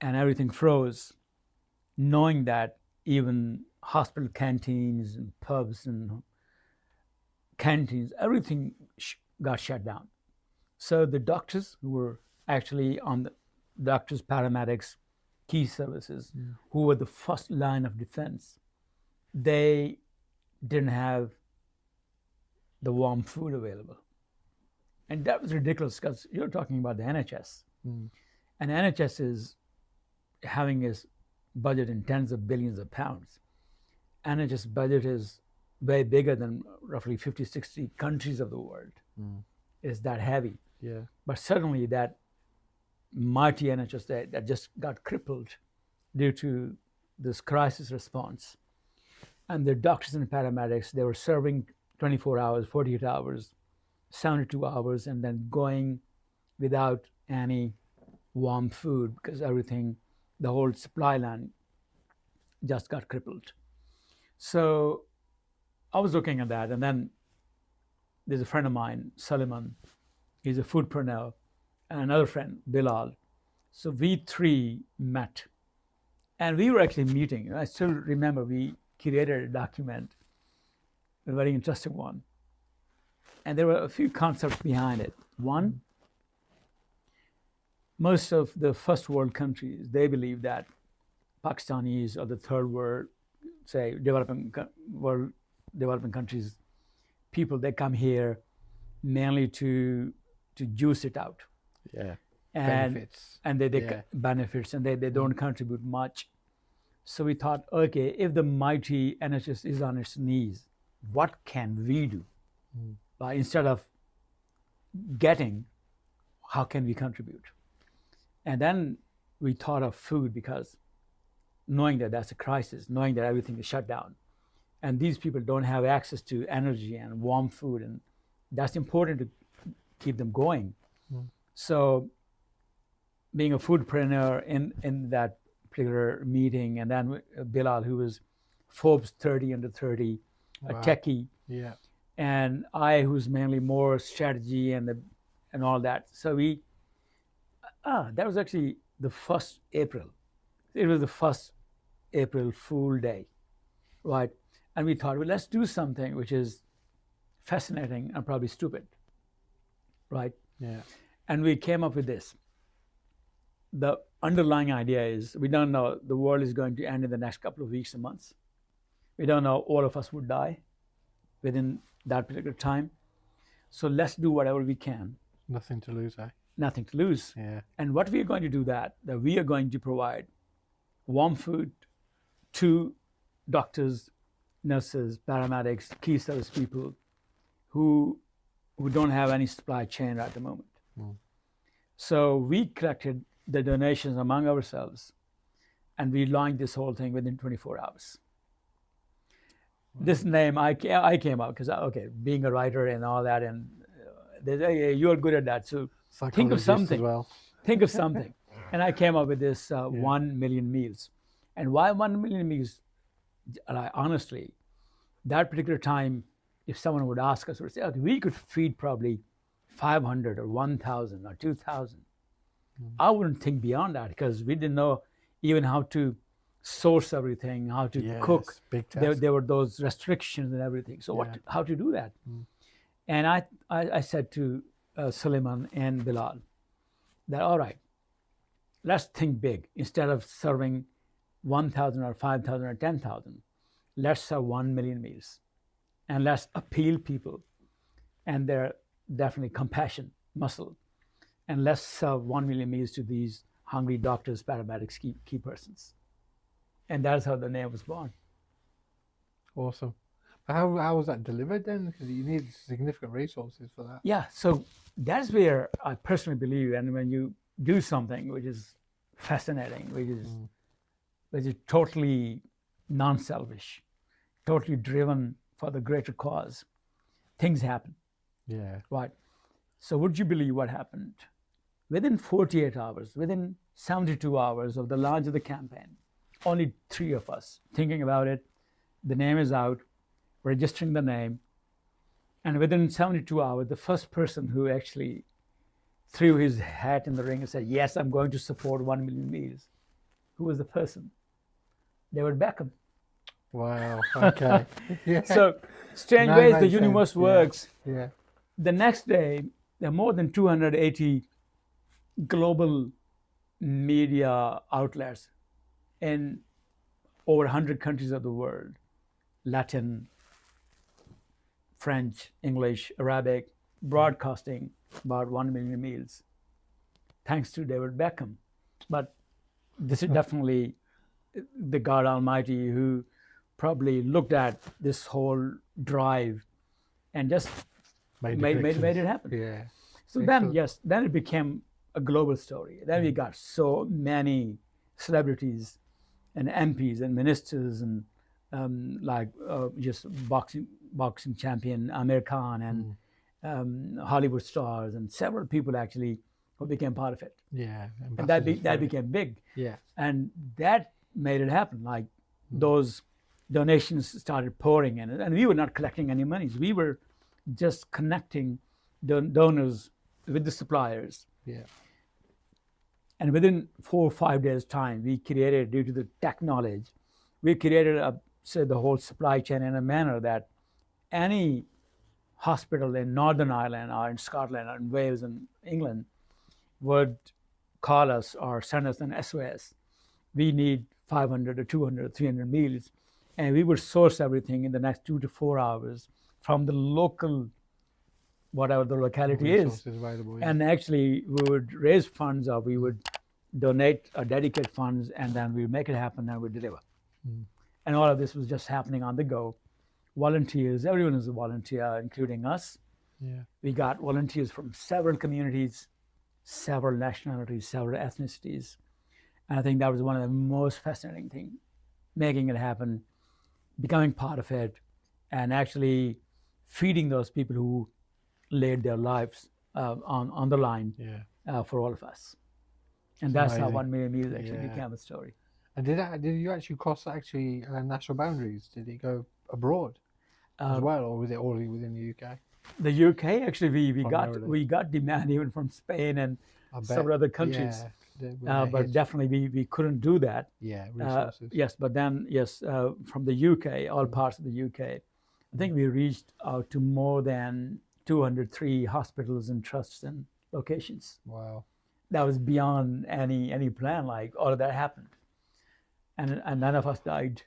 and everything froze, knowing that even hospital canteens and pubs and canteens, everything got shut down. So the doctors who were actually on the doctors, paramedics, key services, who were the first line of defense, they didn't have the warm food available. And that was ridiculous because you're talking about the NHS. And NHS is having its budget in tens of billions of pounds. NHS budget is way bigger than roughly 50, 60 countries of the world. It's that heavy. Yeah. But suddenly that mighty NHS that just got crippled due to this crisis response. And the doctors and paramedics, they were serving 24 hours, 48 hours, 72 hours, and then going without any warm food because everything, the whole supply line just got crippled. So I was looking at that, and then there's a friend of mine, Suleiman, he's a foodpreneur, and another friend, Bilal. So we three met, and we were actually meeting. I still remember we curated a document, a very interesting one. And there were a few concepts behind it. One, most of the first world countries, they believe that Pakistanis or the third world, say developing countries, people, they come here mainly to juice it out. Yeah. And Benefits. And they benefits, and they don't contribute much. So we thought, okay, if the mighty NHS is on its knees, what can we do? Instead of getting, how can we contribute? And then we thought of food, because knowing that that's a crisis, knowing that everything is shut down, and these people don't have access to energy and warm food, and that's important to keep them going. So being a foodpreneur in that particular meeting, and then Bilal, who was Forbes 30 under 30, a techie, and I, who's mainly more strategy and all that. So that was actually the 1st April. It was the 1st April Fool Day, right? And we thought, well, let's do something which is fascinating and probably stupid, right? Yeah. And we came up with this. The underlying idea is, we don't know the world is going to end in the next couple of weeks and months. We don't know all of us would die within that particular time. So let's do whatever we can. Nothing to lose, eh? Nothing to lose. Yeah. And what we are going to do that we are going to provide warm food to doctors, nurses, paramedics, key service people who don't have any supply chain at the moment. So we collected the donations among ourselves, and we launched this whole thing within 24 hours. This name I came up because, being a writer and all that, and they say, hey, you're good at that, so think of something. As well. Think of something. And I came up with this 1 million meals. And why 1 million meals? Honestly, that particular time, if someone would ask us, would say, okay, we could feed probably 500 or 1,000 or 2,000. I wouldn't think beyond that, because we didn't know even how to source everything, how to cook. Big task. There were those restrictions and everything. So how to do that? And I said to Suleiman and Bilal that, all right, let's think big. Instead of serving 1,000 or 5,000 or 10,000, let's serve 1 million meals. And let's appeal people and their definitely compassion muscle. And let's serve 1 million meals to these hungry doctors, paramedics, key persons. And that's how the name was born. Awesome. How was that delivered then? Because you need significant resources for that. Yeah, so that's where I personally believe, and when you do something which is fascinating, which is totally non-selfish, totally driven for the greater cause, things happen. Yeah. Right. So would you believe what happened? Within 48 hours, within 72 hours of the launch of the campaign, only 3 of us thinking about it, the name is out, registering the name, And within 72 hours, the first person who actually threw his hat in the ring and said, yes, I'm going to support 1 million meals. Who was the person? David Beckham. Wow. Okay. Yeah. So, strange Now ways it the makes universe sense. Yeah. works. Yeah. The next day, there are more than 280 global media outlets in over 100 countries of the world, Latin, French, English, Arabic, broadcasting about 1 million meals, thanks to David Beckham. But this is definitely the God Almighty who probably looked at this whole drive and just made it happen. Yeah. So then, yes, then it became a global story. Then we got so many celebrities and MPs and ministers and like just boxing champion Amir Khan and Hollywood stars and several people actually who became part of it. Yeah. And that became big. Yeah. And that made it happen. Like those donations started pouring in, and we were not collecting any monies. We were just connecting donors with the suppliers. Yeah. And within 4 or 5 days' time, we created, due to the tech knowledge, we created the whole supply chain in a manner that any hospital in Northern Ireland or in Scotland or in Wales and England would call us or send us an SOS. We need 500 or 200 or 300 meals. And we would source everything in the next 2 to 4 hours from the local, whatever the locality is. Available, yeah. And actually, we would raise funds or we would donate or dedicate funds, and then we would make it happen and we would deliver. And all of this was just happening on the go. Volunteers, everyone is a volunteer, including us. Yeah. We got volunteers from several communities, several nationalities, several ethnicities. And I think that was one of the most fascinating things, making it happen, becoming part of it, and actually feeding those people who laid their lives on the line for all of us. And that's amazing. how 1 million meals actually became a story. And did you actually cross national boundaries? Did it go abroad as well, or was it all within the UK? The UK, actually, we got demand even from Spain and several other countries. But definitely we couldn't do that. Yeah, resources. Yes, but then, from the UK, all parts of the UK, I think we reached out to more than 203 hospitals and trusts and locations. Wow. That was beyond any plan. Like, all of that happened. And none of us died.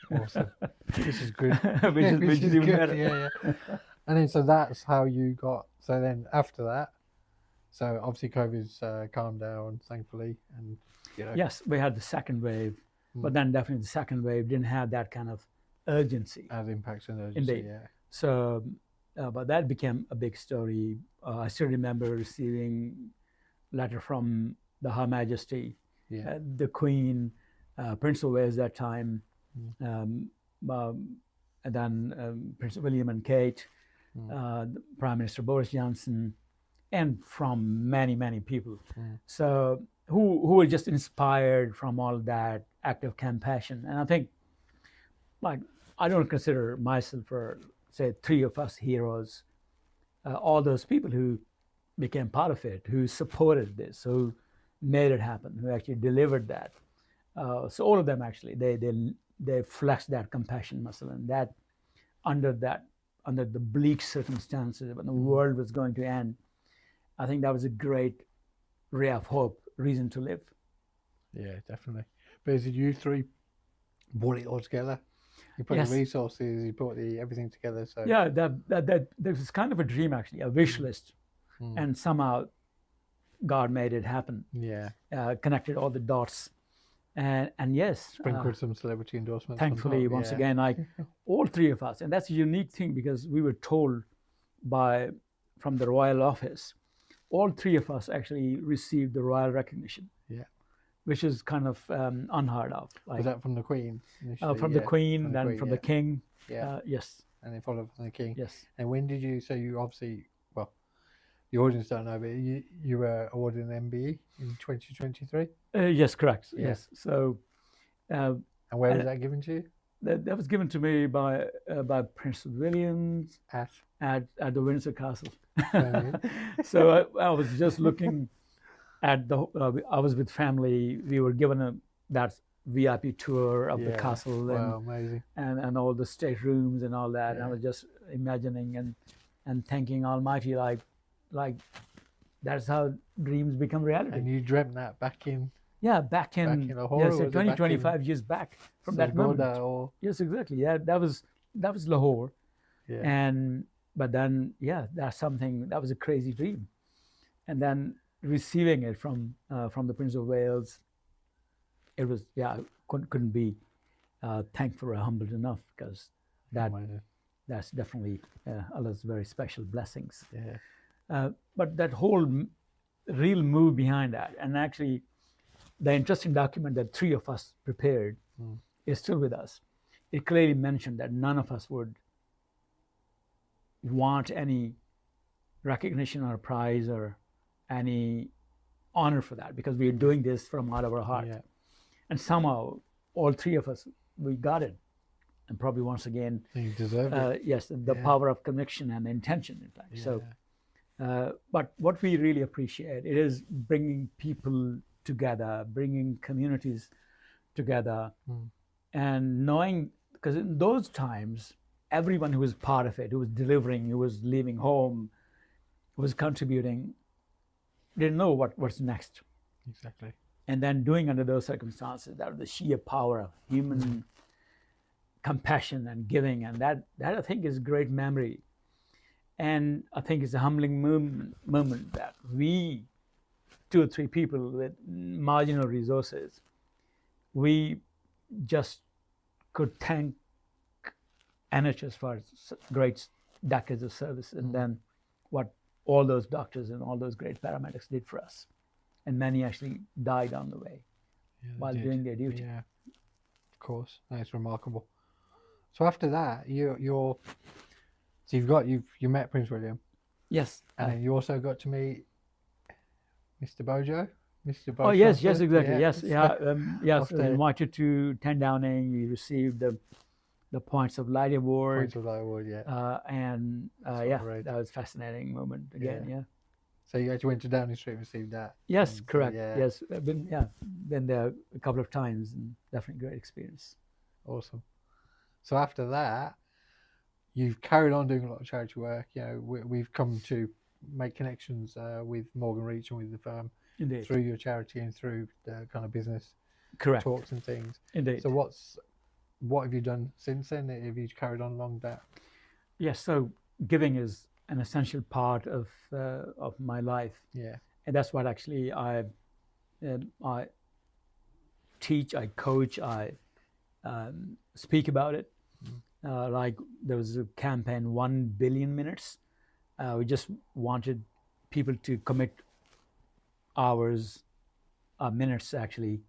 Awesome. This is good. which is even better. Yeah. And then, so that's how you got, so then after that, so obviously COVID's calmed down, thankfully, and Yes, we had the second wave, but then definitely the second wave didn't have that kind of urgency. As impacts and urgency, Indeed. yeah. So, but that became a big story. I still remember receiving letter from the Her Majesty, the Queen, Prince of Wales that time, and then Prince William and Kate, Prime Minister Boris Johnson, and from many, many people. So who were just inspired from all that act of compassion. And I think, like, I don't consider myself, or say 3 of us heroes, all those people who became part of it, who supported this, who made it happen, who actually delivered that. So all of them actually, they flexed that compassion muscle, and that under the bleak circumstances when the world was going to end, I think that was a great ray of hope, reason to live. Yeah, definitely. But is it you 3 brought it all together? You put the resources, you put everything together. So yeah, that was kind of a dream, actually, a wish list, and somehow God made it happen. Yeah, connected all the dots, and yes, sprinkled some celebrity endorsements. Thankfully, once again, like all 3 of us, and that's a unique thing because we were told from the royal office, all 3 of us actually received the royal recognition. Yeah. Which is kind of unheard of. Like, was that from the Queen? From the Queen, then from the King. Yeah. Yes. And then followed from the King. Yes. And when did you? So you obviously, well, the audience don't know, but you were awarded an MBE in 2023. Yes, correct. Yeah. Yes. So. And where was that given to you? That was given to me by Prince William at the Windsor Castle. So I was just looking at the. I was with family. We were given that VIP tour of the castle, wow, amazing, and all the staterooms and all that. And I was just imagining and thanking Almighty, like that's how dreams become reality. And you dreamt that back in Lahore, yes, 25 years back from that moment. Yes, exactly. Yeah, that was Lahore. Yeah. But then, that's something that was a crazy dream, and then receiving it from the Prince of Wales, it was couldn't be thankful or humbled enough, because that's definitely Allah's very special blessings. Yeah. But that whole real move behind that, and actually the interesting document that 3 of us prepared is still with us. It clearly mentioned that none of us would want any recognition or prize or any honor for that, because we are doing this from out of our heart. Yeah. And somehow all 3 of us, we got it. And probably once again, you deserve it. Yes, the power of conviction and intention, in fact. Yeah. So, but what we really appreciate, it is bringing people together, bringing communities together, and knowing, because in those times, everyone who was part of it, who was delivering, who was leaving home, who was contributing, didn't know what's next. Exactly. And then doing under those circumstances, that was the sheer power of human compassion and giving, and that I think is a great memory. And I think it's a humbling moment that we, 2 or 3 people with marginal resources, we just could thank NHS for its great decades of service, and then what all those doctors and all those great paramedics did for us. And many actually died on the way while doing their duty. Yeah, of course. That's remarkable. So after that, you met Prince William. Yes. And you also got to meet Mr. Bojo. Oh yes, exactly. Yes, yes. Invited to 10 Downing. We received the Points of Light Award. Points of Light Award, yeah. And that was a fascinating moment again. Yeah. So you actually went to Downing Street and received that. Yes, correct. Yes, I've been there a couple of times, and definitely a great experience. Awesome. So after that, you've carried on doing a lot of charity work. You know, we've come to make connections with Morgan Reach and with the firm. Indeed. Through your charity and through the kind of business talks and things. Indeed. So what have you done since then? Have you carried on along that? Yes. So giving is an essential part of my life. Yeah. And that's what actually I teach, I coach, I speak about it. Like there was a campaign, 1 billion minutes. We just wanted people to commit hours, minutes actually,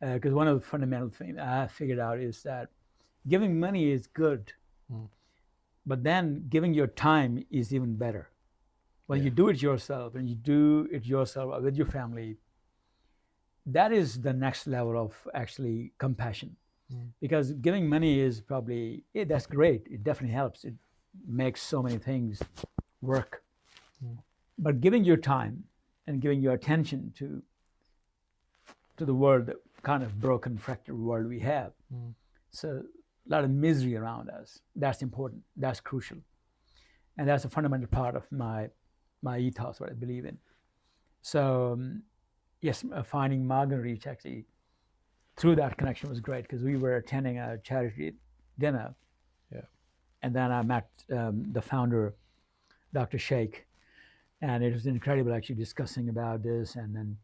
because one of the fundamental things I figured out is that giving money is good, but then giving your time is even better. When you do it yourself, and you do it yourself with your family, that is the next level of actually compassion. Because giving money is probably, that's great, it definitely helps, it makes so many things work. But giving your time and giving your attention to the world, the kind of broken, fractured world we have. So a lot of misery around us. That's important. That's crucial. And that's a fundamental part of my ethos, what I believe in. So yes, finding Morgan Reach actually through that connection was great, because we were attending a charity dinner. Yeah. And then I met the founder, Dr. Sheikh. And it was incredible actually discussing about this, and then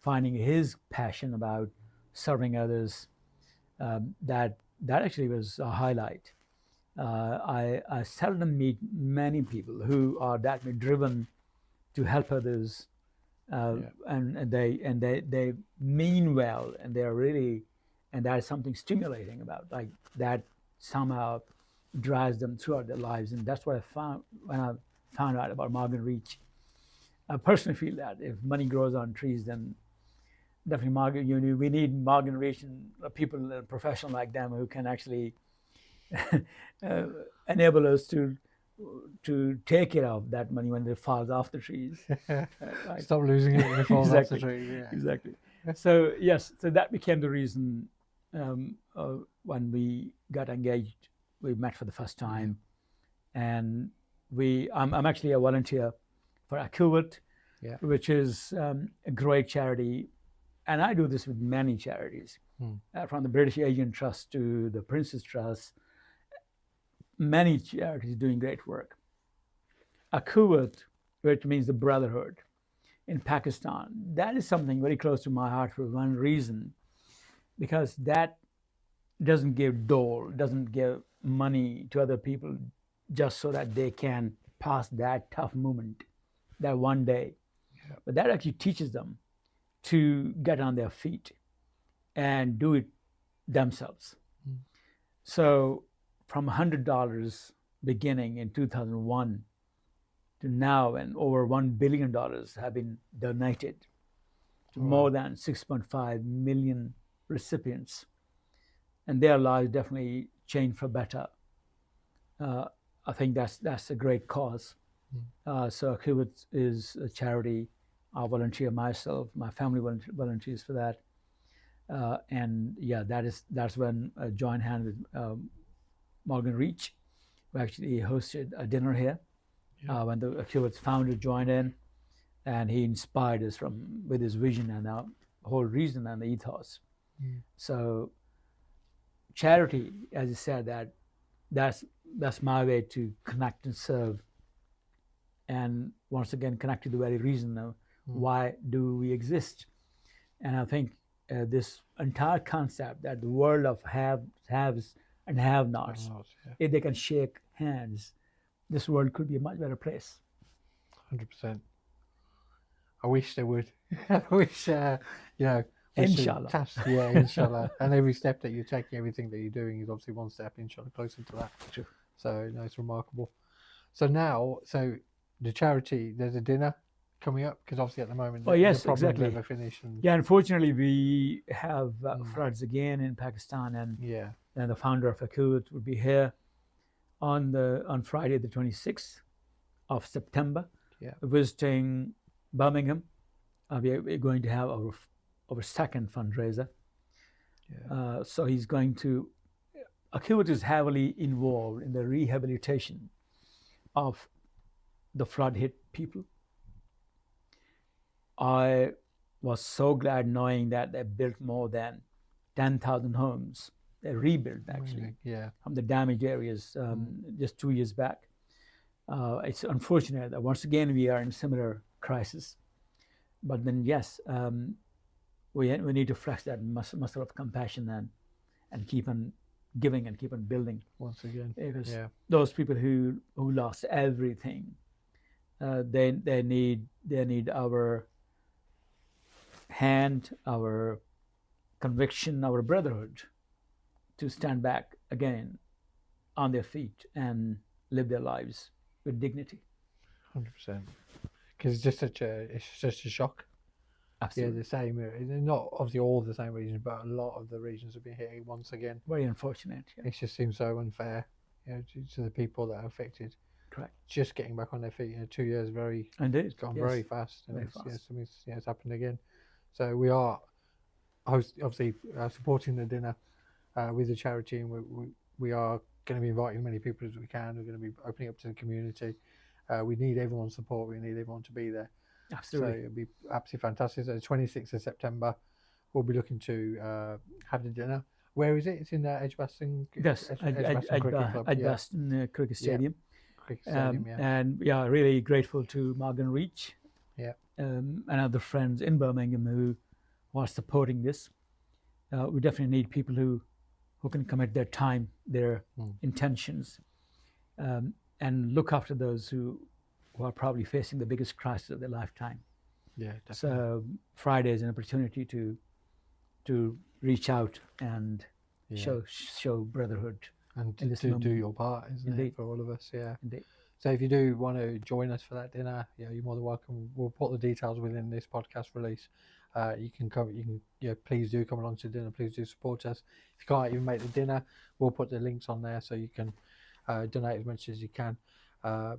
finding his passion about serving others. That actually was a highlight. I seldom meet many people who are that driven to help others, and they mean well, and they're really, and there's something stimulating about like that somehow drives them throughout their lives. And that's what I found when I found out about Morgan Reach. I personally feel that if money grows on trees, then definitely we need Morgan Reach and people, professionals like them who can actually enable us to take care of that money when it falls off the trees. Right? Stop losing it when it falls off the Exactly. tree. Yeah. Exactly. So yes, so that became the reason when we got engaged. We met for the first time, and I'm actually a volunteer for Akuvit, Yeah. which is a great charity, and I do this with many charities, from the British Asian Trust to the Prince's Trust. Many charities doing great work. Akuvit, which means the brotherhood in Pakistan, that is something very close to my heart for one reason, because that doesn't give dole, doesn't give money to other people just so that they can pass that tough moment, that one day. Yeah. But that actually teaches them to get on their feet and do it themselves. So from $100 beginning in 2001 to now, and over $1 billion have been donated to more than 6.5 million recipients, and their lives definitely changed for better. I think that's a great cause. So Akuvit is a charity. I volunteer myself. My family volunteers for that. And yeah, that's when I joined hand with Morgan Reach, who actually hosted a dinner here when the Akuvit's founder joined in, and he inspired us with his vision and the whole reason and the ethos. So charity, as you said, that's my way to connect and serve, and once again connect to the very reason of why do we exist. And I think this entire concept that the world of haves and have-nots, if they can shake hands, this world could be a much better place. 100%. I wish they would. I wish, Inshallah. Inshallah. And every step that you're taking, everything that you're doing is obviously one step, inshallah, closer to that. True. So, no, it's remarkable. So now, the charity, there's a dinner coming up, because obviously at the moment, the problems exactly. Never finish. Yeah, unfortunately, we have floods again in Pakistan, and the founder of Akuvit will be here on Friday, the 26th of September, visiting Birmingham. We're going to have our second fundraiser. So he's going to. Akuvit is heavily involved in the rehabilitation of the flood-hit people. I was so glad knowing that they built more than 10,000 homes. They rebuilt actually from the damaged areas just 2 years back. It's unfortunate that once again we are in a similar crisis. But then yes, we need to flex that muscle of compassion and keep on giving and keep on building once again. Because those people who lost everything, they need our hand, our conviction, our brotherhood to stand back again on their feet and live their lives with dignity. 100%. Because it's just a shock. Absolutely. Yeah, the same. Not obviously all the same regions, but a lot of the regions have been hit once again. Very unfortunate. It just seems so unfair, to the people that are affected. Correct. Just getting back on their feet. 2 years Indeed. It's gone very fast. Very fast. It's happened again. So we are obviously supporting the dinner with the charity, and we are going to be inviting as many people as we can. We're going to be opening up to the community. We need everyone's support. We need everyone to be there. Absolutely. So it'll be absolutely fantastic. So the 26th of September, we'll be looking to have the dinner. Where is it? It's in Edgbaston. Yes, Edgbaston Cricket Stadium. Cricket Stadium, And really grateful to Morgan Reach. And other friends in Birmingham who are supporting this. We definitely need people who can commit their time, their intentions, and look after those who are probably facing the biggest crisis of their lifetime. Yeah, definitely. So Friday is an opportunity to reach out and show brotherhood. And to do your part, isn't it, for all of us? Yeah. Indeed. So if you do want to join us for that dinner, you're more than welcome. We'll put the details within this podcast release. you can come. Please do come along to dinner. Please do support us. If you can't even make the dinner, we'll put the links on there so you can donate as much as you can.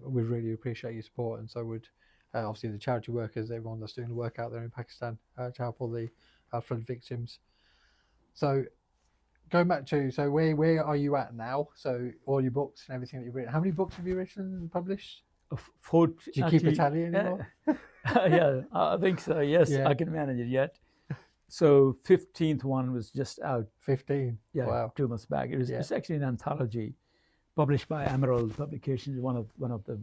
We really appreciate your support, and so would obviously the charity workers, everyone that's doing the work out there in Pakistan to help all the flood victims. So going back to, so where are you at now? So all your books and everything that you've written. How many books have you written and published? Do you keep a tally anymore? Yeah, I think so. Yes, Yeah. I can manage it yet. So 15th one was just out. 15. Yeah, wow. 2 months back. It's actually an anthology published by Emerald Publications, one of the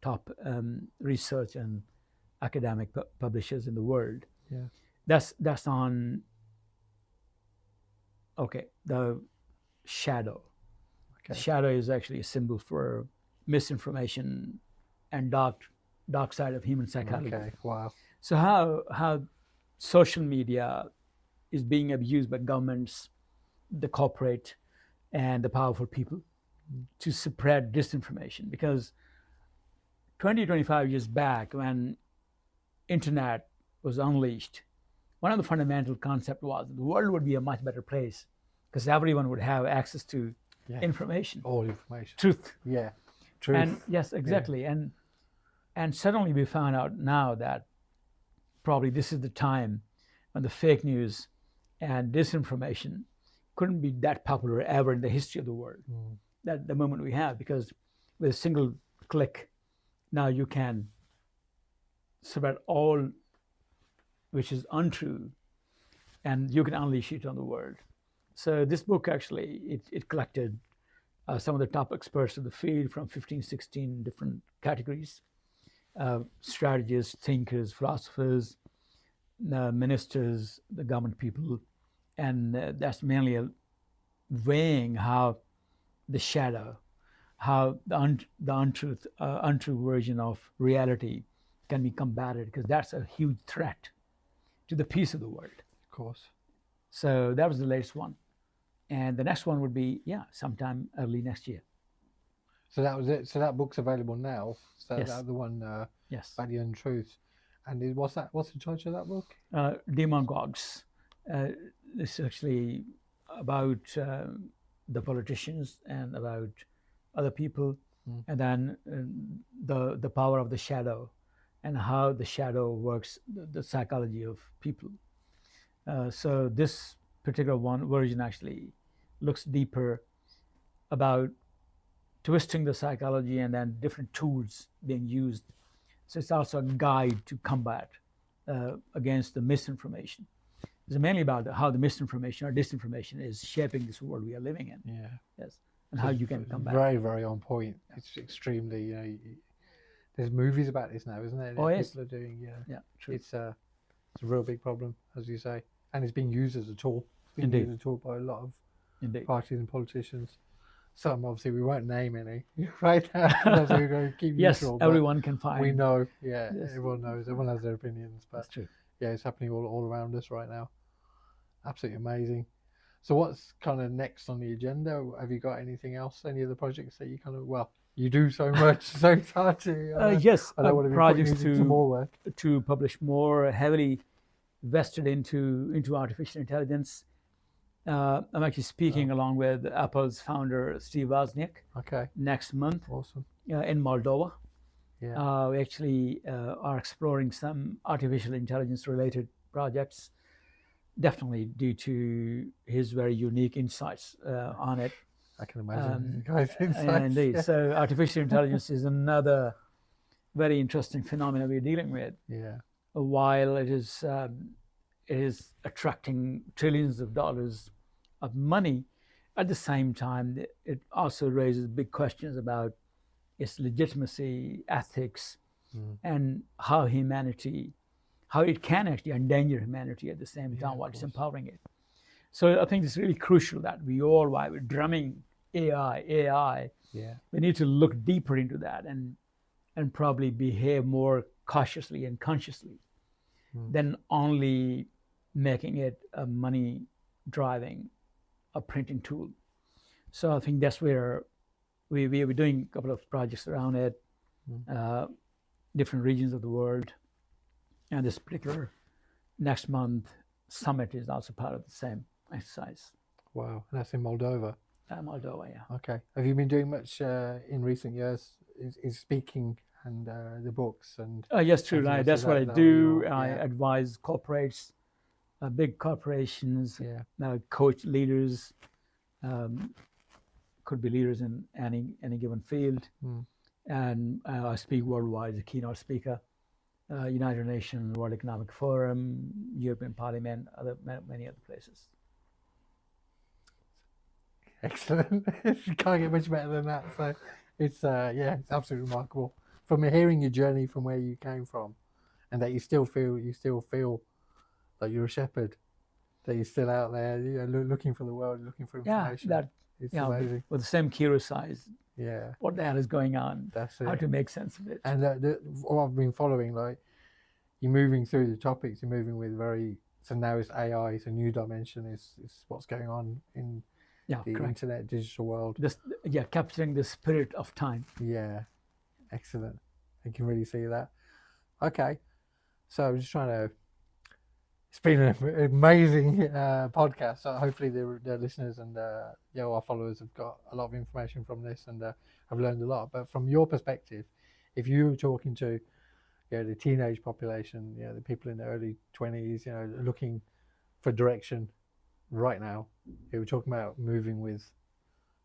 top research and academic publishers in the world. Yeah. That's on. Okay, the shadow. Okay. The shadow is actually a symbol for misinformation and dark side of human psychology. Okay. Wow. So how social media is being abused by governments, the corporate, and the powerful people to spread disinformation. Because 25 years back, when internet was unleashed, one of the fundamental concepts was the world would be a much better place because everyone would have access to information. All information. Truth. Yeah. Truth. And yes, exactly. Yeah. And suddenly we found out now that probably this is the time when the fake news and disinformation couldn't be that popular ever in the history of the world. That the moment we have, because with a single click, now you can spread all which is untrue, and you can unleash it on the world. So this book actually, it collected some of the top experts of the field from 15, 16 different categories, strategists, thinkers, philosophers, ministers, the government people, and that's mainly weighing how the shadow, how the untrue version of reality can be combated, because that's a huge threat to the peace of the world. Of course. So that was the latest one. And the next one would be, sometime early next year. So that was it. So that book's available now. So yes. That's the one, yes. About the Untruth. And what's the title of that book? Demagogues. It's actually about the politicians and about other people, and then the power of the shadow and how the shadow works, the psychology of people. So this particular version actually looks deeper about twisting the psychology and then different tools being used. So it's also a guide to combat against the misinformation. It's mainly about how the misinformation or disinformation is shaping this world we are living in. Yeah. Yes. And so how you can combat. Very, very on point. It's extremely, there's movies about this now, isn't there? Oh, yes. People are doing, yeah, true. It's a real big problem, as you say. And it's being used as a tool. It's being Indeed. used as a tool by a lot of Indeed. parties and politicians. Some, obviously, we won't name any right now. We're going to keep yes, neutral, everyone can find. We know, yes. Yes. Everyone knows. Everyone has their opinions. But that's true. Yeah, it's happening all around us right now. Absolutely amazing. So what's kind of next on the agenda? Have you got anything else? Any other projects that you you do so much, so it's hard to... yes, I don't want to be projects to more work. To publish more, heavily vested into artificial intelligence. I'm actually speaking along with Apple's founder, Steve Wozniak, next month. Awesome. In Moldova. Yeah. We actually are exploring some artificial intelligence related projects, definitely due to his very unique insights on it. I can imagine guys' insights. Indeed. Yeah. So artificial intelligence is another very interesting phenomenon we're dealing with. Yeah. While it is attracting trillions of dollars of money, at the same time, it also raises big questions about its legitimacy, ethics, and how it can actually endanger humanity at the same time while it's empowering it. So I think it's really crucial that while we're drumming AI, we need to look deeper into that and probably behave more cautiously and consciously than only making it a money driving, a printing tool. So I think that's where we're doing a couple of projects around it, different regions of the world. And this particular next month summit is also part of the same exercise. Wow, and that's in Moldova. Moldova, yeah. Okay. Have you been doing much in recent years? Is speaking and the books and? Yes, true. everything else, That's is what I that do. your- I yeah. advise corporates, big corporations, Yeah. coach leaders, could be leaders in any given field, and I speak worldwide as a keynote speaker. United Nations, World Economic Forum, European Parliament, many other places. Excellent. You can't get much better than that. So it's it's absolutely remarkable. From hearing your journey from where you came from, and that you still feel like you're a shepherd, that you're still out there, looking for the world, looking for information. It's amazing. With the same curious eyes. Yeah. What the hell is going on? That's it. How to make sense of it. And what I've been following, like you're moving through the topics, you're moving with so now it's AI, it's a new dimension, is what's going on in the internet, digital world. Capturing the spirit of time. Yeah, excellent. I can really see that. Okay, so I'm just trying to. It's been an amazing podcast. So hopefully the listeners and our followers have got a lot of information from this, and I've learned a lot. But from your perspective, if you were talking to the teenage population, the people in the early 20s, looking for direction right now, you were talking about moving with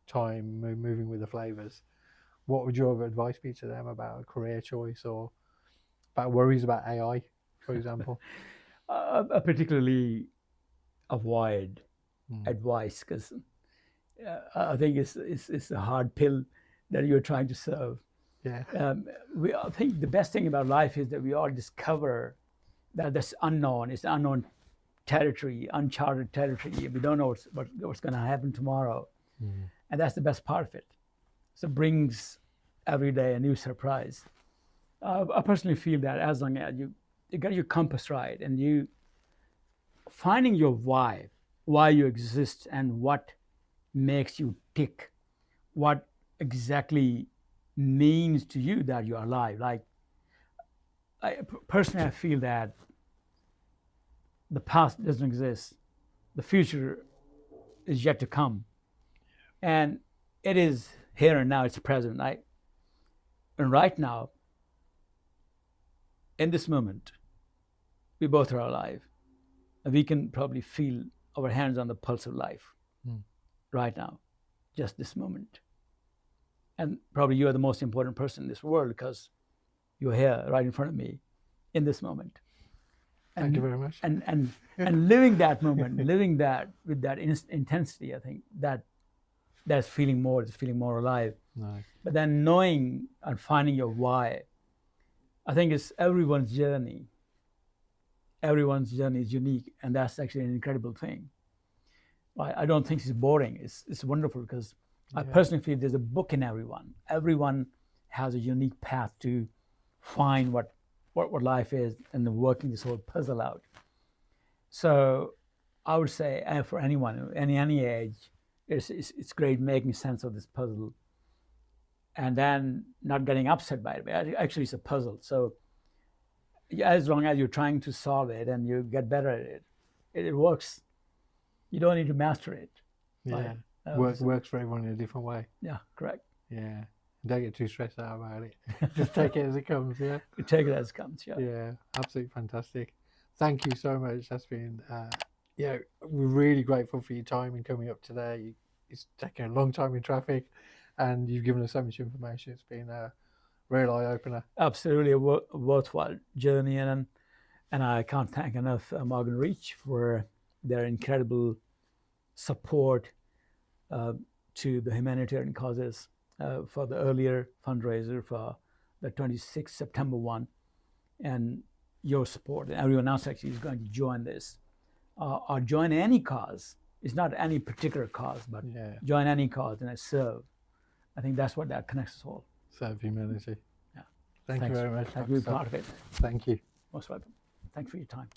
time, moving with the flavors. What would your advice be to them about a career choice or about worries about AI, for example? Particularly avoid advice, because I think it's a hard pill that you're trying to serve. Yeah. I think the best thing about life is that we all discover that this unknown is unknown territory, uncharted territory. We don't know what's going to happen tomorrow, and that's the best part of it. So it brings every day a new surprise. I personally feel that as long as you got your compass right and you finding your why you exist and what makes you tick, what exactly means to you that you're alive. Like, personally, I feel that the past doesn't exist. The future is yet to come. And it is here and now, it's present. And right now, in this moment, we both are alive. And we can probably feel our hands on the pulse of life right now, just this moment. And probably you are the most important person in this world because you're here right in front of me in this moment. And, Thank you very much. And living that moment, living that with that intensity, I think that's feeling more alive. Nice. But then knowing and finding your why, I think it's everyone's journey. Everyone's journey is unique, and that's actually an incredible thing. I don't think it's boring. It's wonderful because I personally feel there's a book in everyone. Everyone has a unique path to find what life is and then working this whole puzzle out. So I would say for anyone, any age, it's great making sense of this puzzle and then not getting upset by it. Actually, it's a puzzle. So as long as you're trying to solve it and you get better at it, it works. You don't need to master it. Yeah, works for everyone in a different way. Yeah, correct. Yeah, don't get too stressed out about it. Just take it as it comes. Yeah, you take it as it comes. Yeah. Yeah, absolutely fantastic. Thank you so much. That's been, we're really grateful for your time in coming up today. It's taken a long time in traffic, and you've given us so much information. It's been a real eye opener. Absolutely a worthwhile journey, and I can't thank enough Morgan Reach for their incredible support to the humanitarian causes for the earlier fundraiser for the 26th September one, and your support. And everyone else actually is going to join this or join any cause. It's not any particular cause, but join any cause and serve. I think that's what that connects us all. Serve humanity. Yeah. Thank you very much. Thank you for being part of it. Thank you. Most welcome. Thanks for your time.